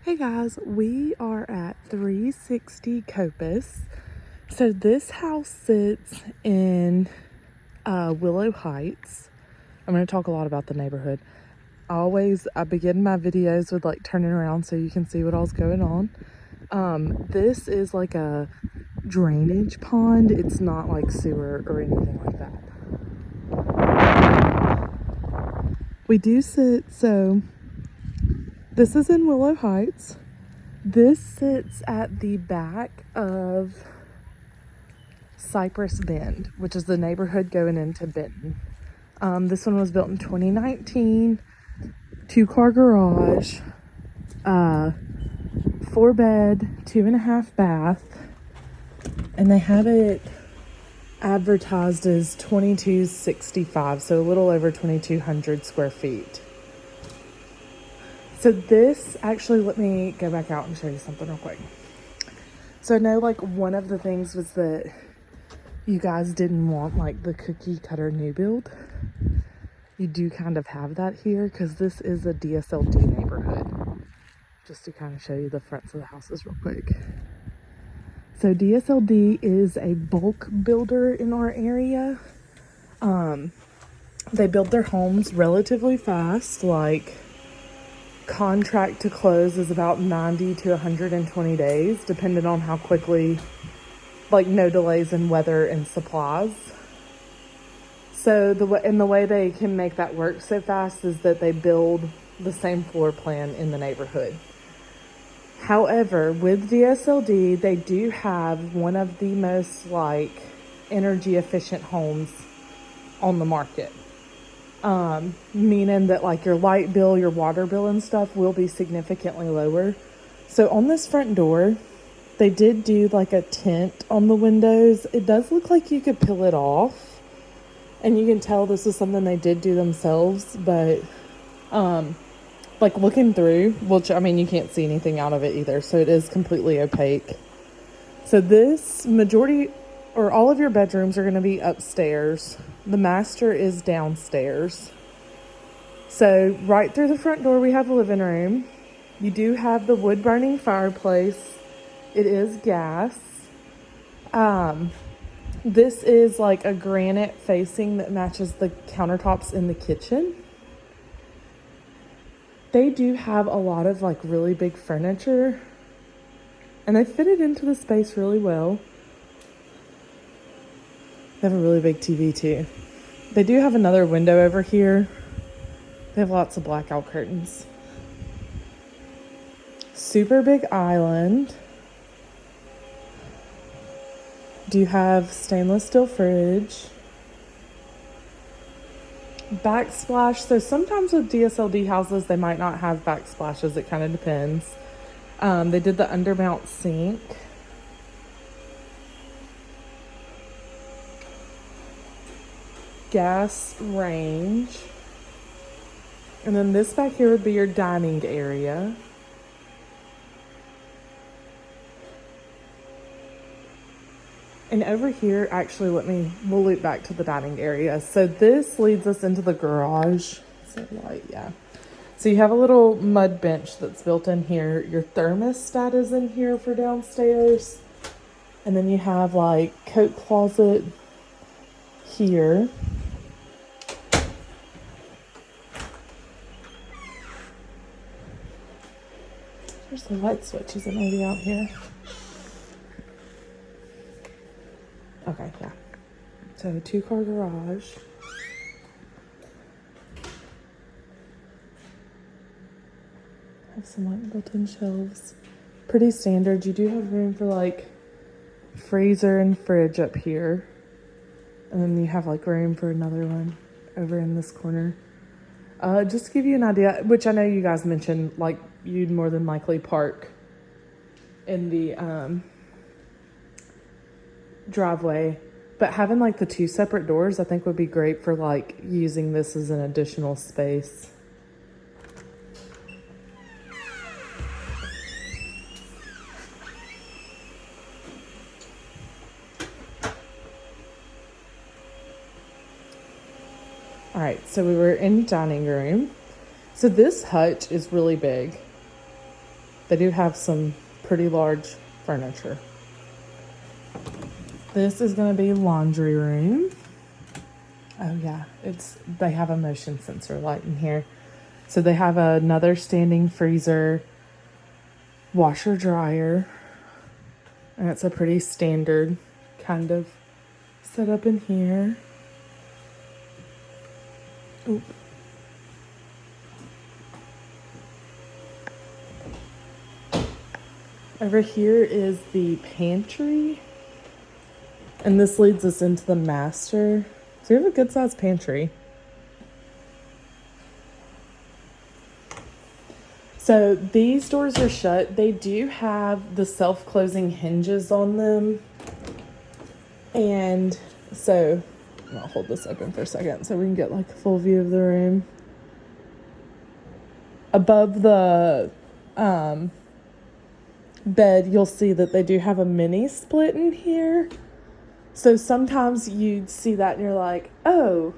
Hey guys, we are at 360 Coppice. So this house sits in Willow Heights. I'm going to talk a lot about the neighborhood. I begin my videos with like turning around so you can see what all's going on. This is like a drainage pond. It's not like sewer or anything like that. This is in Willow Heights. This sits at the back of Cypress Bend, which is the neighborhood going into Benton. This one was built in 2019, 2-car garage, 4-bed, 2.5 bath, and they have it advertised as 2265, so a little over 2,200 square feet. So this actually, let me go back out and show you something real quick. So I know like one of the things was that you guys didn't want like the cookie cutter new build. You do kind of have that here because this is a DSLD neighborhood. Just to kind of show you the fronts of the houses real quick. So DSLD is a bulk builder in our area. They build their homes relatively fast, like contract to close is about 90 to 120 days, depending on how quickly, like no delays in weather and supplies. So the way they can make that work so fast is that they build the same floor plan in the neighborhood. However, with DSLD, they do have one of the most like energy efficient homes on the market. Meaning that like your light bill, your water bill and stuff will be significantly lower. So on this front door, they did do like a tint on the windows. It does look like you could peel it off, and you can tell this is something they did do themselves, but like looking through, which I mean you can't see anything out of it either, so it is completely opaque. So this majority or all of your bedrooms are going to be upstairs. The master is downstairs. So right through the front door, we have a living room. You do have the wood burning fireplace. It is gas. This is like a granite facing that matches the countertops in the kitchen. They do have a lot of like really big furniture, and they fit it into the space really well. They have a really big TV too. They do have another window over here. They have lots of blackout curtains. Super big island. Do have stainless steel fridge. Backsplash. So sometimes with DSLD houses, they might not have backsplashes. It kind of depends. They did the undermount sink. Gas range. And then this back here would be your dining area. And over here, actually, we'll loop back to the dining area. So this leads us into the garage. So light, yeah. So you have a little mud bench that's built in here. Your thermostat is in here for downstairs. And then you have like coat closet here. There's the light switches that may be out here. Okay, yeah. So 2-car garage. Have some like built-in shelves. Pretty standard. You do have room for like freezer and fridge up here. And then you have like room for another one over in this corner. Just to give you an idea, which I know you guys mentioned, like you'd more than likely park in the driveway, but having like the 2 separate doors I think would be great for like using this as an additional space. All right, so we were in dining room. So this hutch is really big. They do have some pretty large furniture. This is going to be laundry room. Oh yeah, they have a motion sensor light in here. So they have another standing freezer, washer dryer, and it's a pretty standard kind of setup in here. Oop. Over here is the pantry, and this leads us into the master. So you have a good sized pantry. So these doors are shut. They do have the self-closing hinges on them. And so I'll hold this open for a second so we can get like a full view of the room. Above the bed, you'll see that they do have a mini split in here. So sometimes you'd see that and you're like, oh,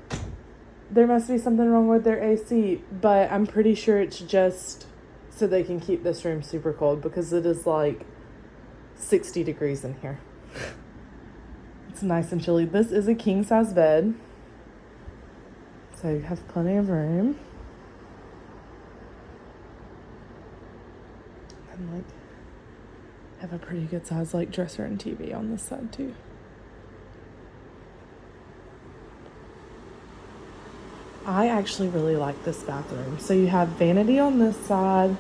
there must be something wrong with their AC. But I'm pretty sure it's just so they can keep this room super cold because it is like 60 degrees in here. It's nice and chilly. This is a king size bed. So you have plenty of room. And like have a pretty good size like dresser and TV on this side too. I actually really like this bathroom. So you have vanity on this side,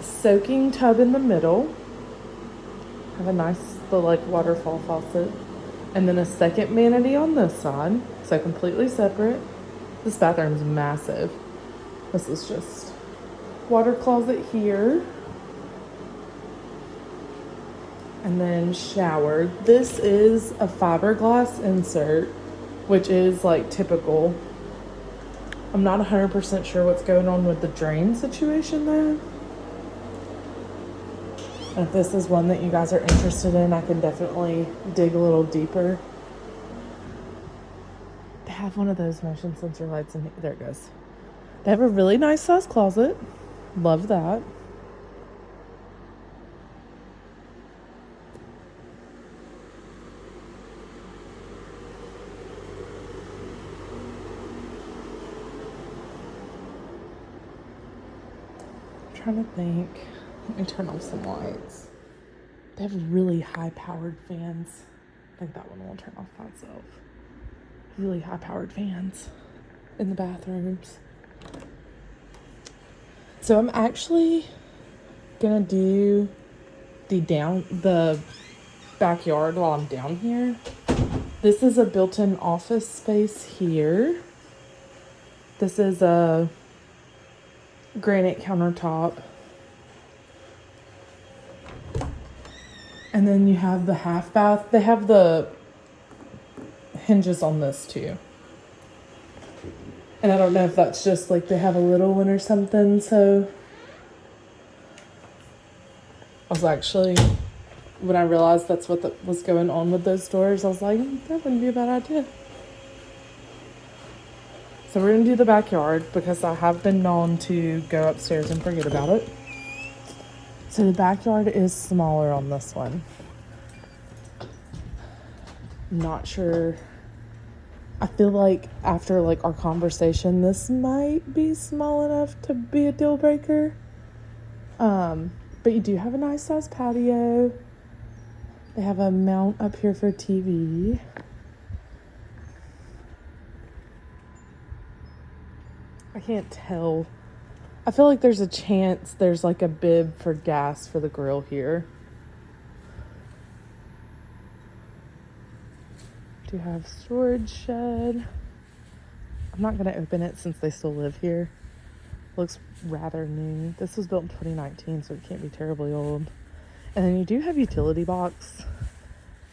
soaking tub in the middle, have a nice little like waterfall faucet, and then a second vanity on this side, so completely separate. This bathroom's massive. This is just water closet here, and then shower. This is a fiberglass insert, which is like typical. I'm not 100% sure what's going on with the drain situation though. And if this is one that you guys are interested in, I can definitely dig a little deeper. They have one of those motion sensor lights in here. There it goes. They have a really nice size closet. Love that. Trying to think. Let me turn off some lights. They have really high powered fans. I think that one will turn off by itself. Really high powered fans in the bathrooms. So I'm actually gonna do the backyard while I'm down here. This is a built-in office space here. This is a granite countertop. And then you have the half bath. They have the hinges on this too. And I don't know if that's just like they have a little one or something. So I was actually, when I realized that's what was going on with those doors, I was like, that wouldn't be a bad idea. So we're going to do the backyard because I have been known to go upstairs and forget about it. So the backyard is smaller on this one. I'm not sure. I feel like after like our conversation, this might be small enough to be a deal breaker. But you do have a nice size patio. They have a mount up here for TV. I can't tell. I feel like there's a chance there's like a bib for gas for the grill here. Do have storage shed. I'm not going to open it since they still live here. Looks rather new. This was built in 2019, so it can't be terribly old. And then you do have utility box.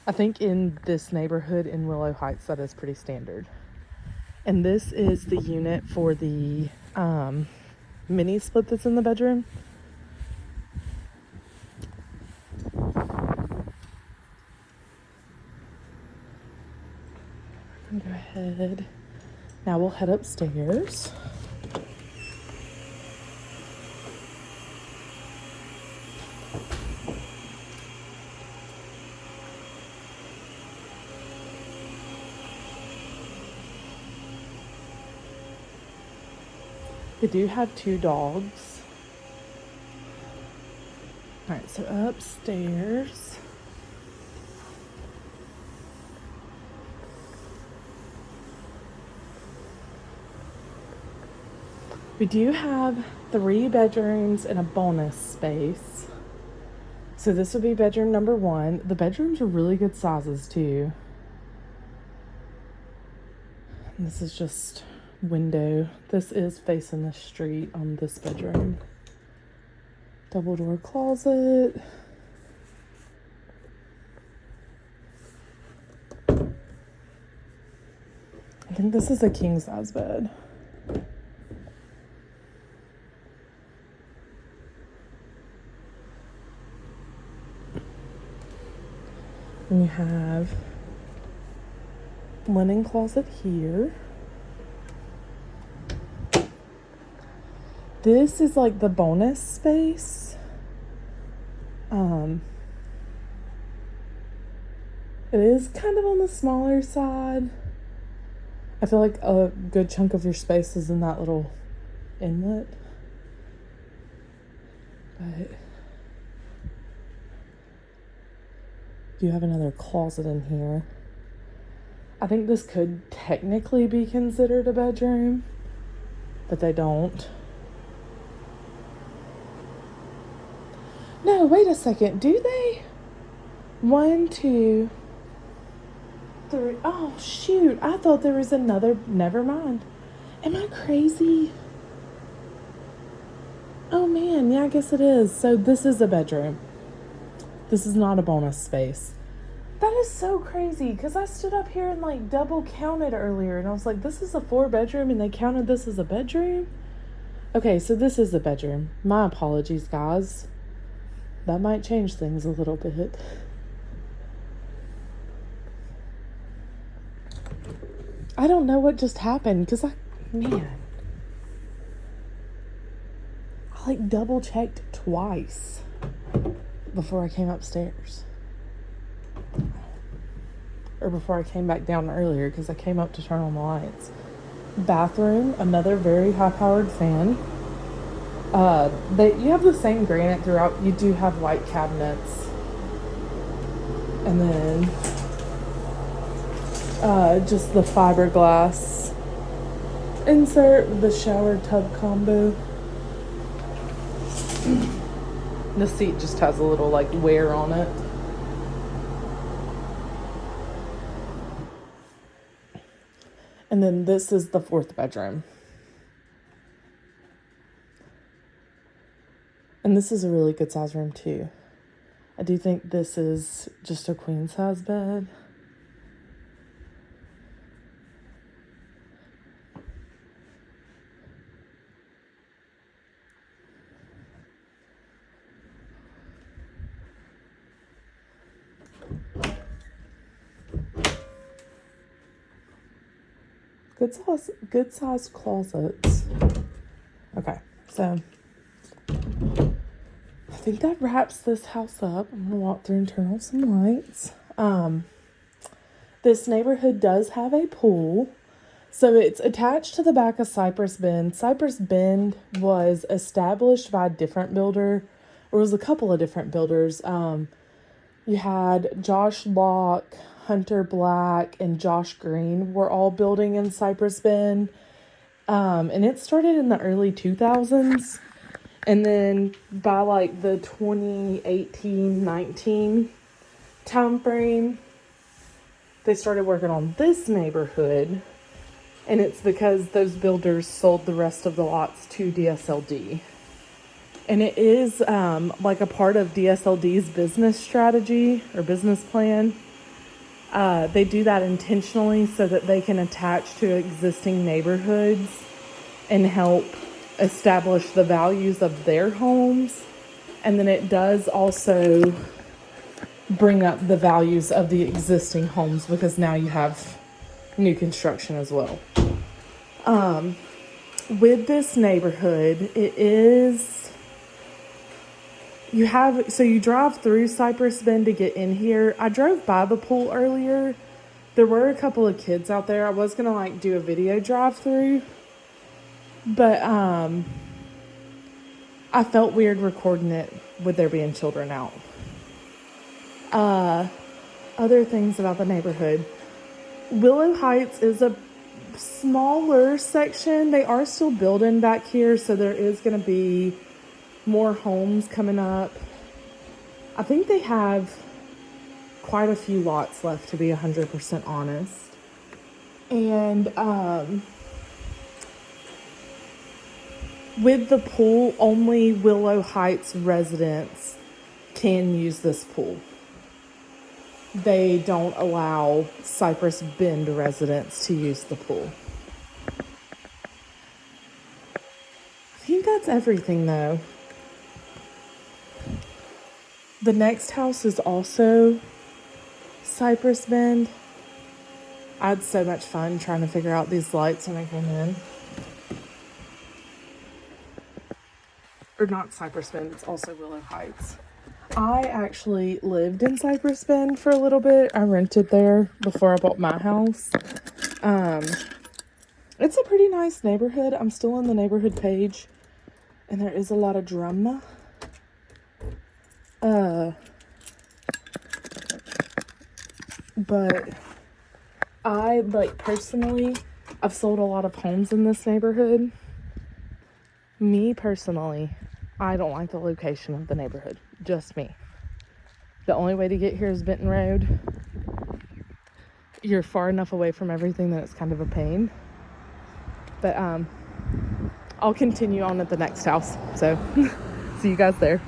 I think in this neighborhood in Willow Heights, that is pretty standard. And this is the unit for the mini split that's in the bedroom. I'm gonna go ahead. Now we'll head upstairs. They do have 2 dogs. All right, so upstairs. We do have 3 bedrooms and a bonus space. So this would be bedroom number 1. The bedrooms are really good sizes too. And this is just window. This is facing the street on this bedroom. Double door closet. I think this is a king size bed. And you have linen closet here. This is like the bonus space. It is kind of on the smaller side. I feel like a good chunk of your space is in that little inlet. But you have another closet in here. I think this could technically be considered a bedroom, but they don't. No, wait a second. Do they? 1, 2, 3. Oh, shoot. I thought there was another. Never mind. Am I crazy? Oh, man. Yeah, I guess it is. So this is a bedroom. This is not a bonus space. That is so crazy because I stood up here and like double counted earlier and I was like, this is a 4-bedroom and they counted this as a bedroom? Okay, so this is a bedroom. My apologies, guys. That might change things a little bit. I don't know what just happened because I like double checked twice before I came upstairs. Or before I came back down earlier because I came up to turn on the lights. Bathroom, another very high-powered fan. You have the same granite throughout. You do have white cabinets. And then just the fiberglass insert, the shower tub combo. The seat just has a little like wear on it. And then this is the 4th bedroom. And this is a really good size room too. I do think this is just a queen size bed. Good size closets. Okay, so I think that wraps this house up. I'm gonna walk through and turn off some lights. This neighborhood does have a pool. So it's attached to the back of Cypress Bend. Cypress Bend was established by a different builder. Or it was a couple of different builders. You had Josh Locke, Hunter Black, and Josh Green were all building in Cypress Bend. And it started in the early 2000s. And then by like the 2018-19 time frame, they started working on this neighborhood. And it's because those builders sold the rest of the lots to DSLD. And it is like a part of DSLD's business strategy or business plan. They do that intentionally so that they can attach to existing neighborhoods and help establish the values of their homes. And then it does also bring up the values of the existing homes because now you have new construction as well. With this neighborhood, it is you drive through Cypress Bend to get in here. I drove by the pool earlier. There were a couple of kids out there. I was gonna like do a video drive through, but I felt weird recording it with there being children out. Other things about the neighborhood. Willow Heights is a smaller section. They are still building back here, so there is going to be more homes coming up. I think they have quite a few lots left, to be 100% honest. And with the pool, only Willow Heights residents can use this pool. They don't allow Cypress Bend residents to use the pool. I think that's everything, though. The next house is also Cypress Bend. I had so much fun trying to figure out these lights when I came in. Or not Cypress Bend, it's also Willow Heights. I actually lived in Cypress Bend for a little bit. I rented there before I bought my house. It's a pretty nice neighborhood. I'm still on the neighborhood page, and there is a lot of drama. But I, personally, I've sold a lot of homes in this neighborhood. Me, personally, I don't like the location of the neighborhood. Just me. The only way to get here is Benton Road. You're far enough away from everything that it's kind of a pain. But I'll continue on at the next house. So, see you guys there.